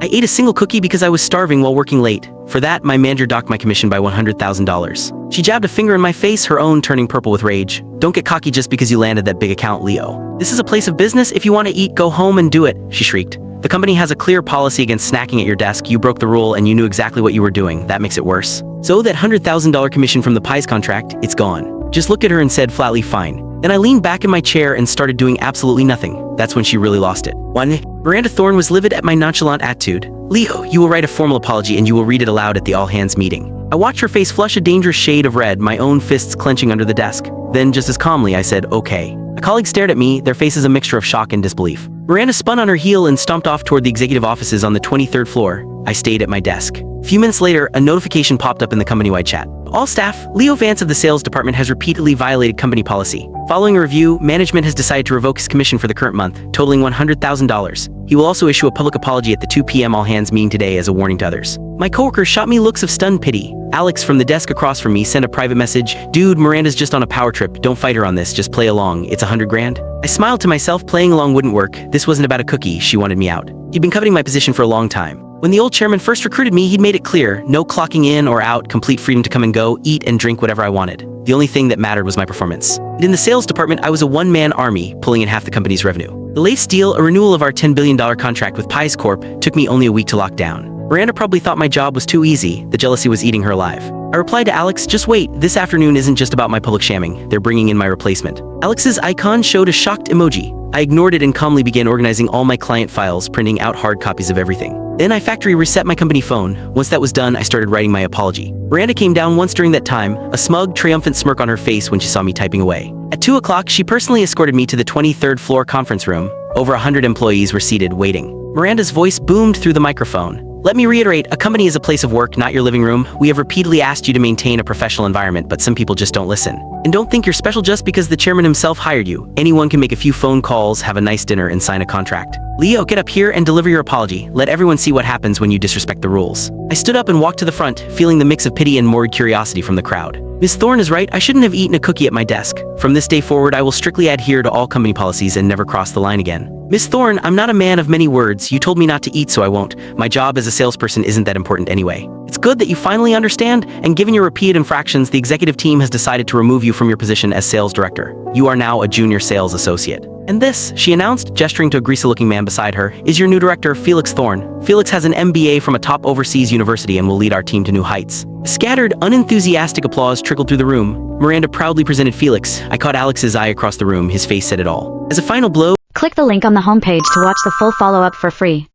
I ate a single cookie because I was starving while working late. For that, my manager docked my commission by $100,000. She jabbed a finger in my face, her own turning purple with rage. Don't get cocky just because you landed that big account, Leo. This is a place of business. If you want to eat, go home and do it, she shrieked. The company has a clear policy against snacking at your desk. You broke the rule and you knew exactly what you were doing. That makes it worse. So that $100,000 commission from the pies contract, it's gone. Just looked at her and said flatly, fine. Then I leaned back in my chair and started doing absolutely nothing. That's when she really lost it. One, Miranda Thorne was livid at my nonchalant attitude. Leo, you will write a formal apology and you will read it aloud at the all-hands meeting. I watched her face flush a dangerous shade of red, my own fists clenching under the desk. Then, just as calmly, I said, okay. A colleague stared at me, their faces a mixture of shock and disbelief. Miranda spun on her heel and stomped off toward the executive offices on the 23rd floor. I stayed at my desk. A few minutes later, a notification popped up in the company-wide chat. All staff, Leo Vance of the sales department has repeatedly violated company policy. Following a review, management has decided to revoke his commission for the current month, totaling $100,000. He will also issue a public apology at the 2 p.m. all-hands meeting today as a warning to others. My coworker shot me looks of stunned pity. Alex from the desk across from me sent a private message. Dude, Miranda's just on a power trip. Don't fight her on this. Just play along. It's $100,000. I smiled to myself. Playing along wouldn't work. This wasn't about a cookie. She wanted me out. He'd been coveting my position for a long time. When the old chairman first recruited me, he'd made it clear, no clocking in or out, complete freedom to come and go, eat and drink whatever I wanted. The only thing that mattered was my performance. And in the sales department, I was a one-man army, pulling in half the company's revenue. The latest deal, a renewal of our $10 billion contract with Pies Corp, took me only a week to lock down. Miranda probably thought my job was too easy. The jealousy was eating her alive. I replied to Alex, just wait, this afternoon isn't just about my public shamming. They're bringing in my replacement. Alex's icon showed a shocked emoji. I ignored it and calmly began organizing all my client files, printing out hard copies of everything. Then I factory reset my company phone. Once that was done, I started writing my apology. Miranda came down once during that time, a smug, triumphant smirk on her face when she saw me typing away. At 2 o'clock, she personally escorted me to the 23rd floor conference room. Over 100 employees were seated, waiting. Miranda's voice boomed through the microphone. Let me reiterate, a company is a place of work, not your living room. We have repeatedly asked you to maintain a professional environment, but some people just don't listen. And don't think you're special just because the chairman himself hired you. Anyone can make a few phone calls, have a nice dinner, and sign a contract. Leo, get up here and deliver your apology. Let everyone see what happens when you disrespect the rules. I stood up and walked to the front, feeling the mix of pity and morbid curiosity from the crowd. Miss Thorne is right, I shouldn't have eaten a cookie at my desk. From this day forward, I will strictly adhere to all company policies and never cross the line again. Miss Thorne, I'm not a man of many words. You told me not to eat, so I won't. My job as a salesperson isn't that important anyway. It's good that you finally understand, and given your repeated infractions, the executive team has decided to remove you from your position as sales director. You are now a junior sales associate. And this, she announced, gesturing to a greasy-looking man beside her, is your new director, Felix Thorne. Felix has an MBA from a top overseas university and will lead our team to new heights. Scattered, unenthusiastic applause trickled through the room. Miranda proudly presented Felix. I caught Alex's eye across the room. His face said it all. As a final blow, click the link on the homepage to watch the full follow-up for free.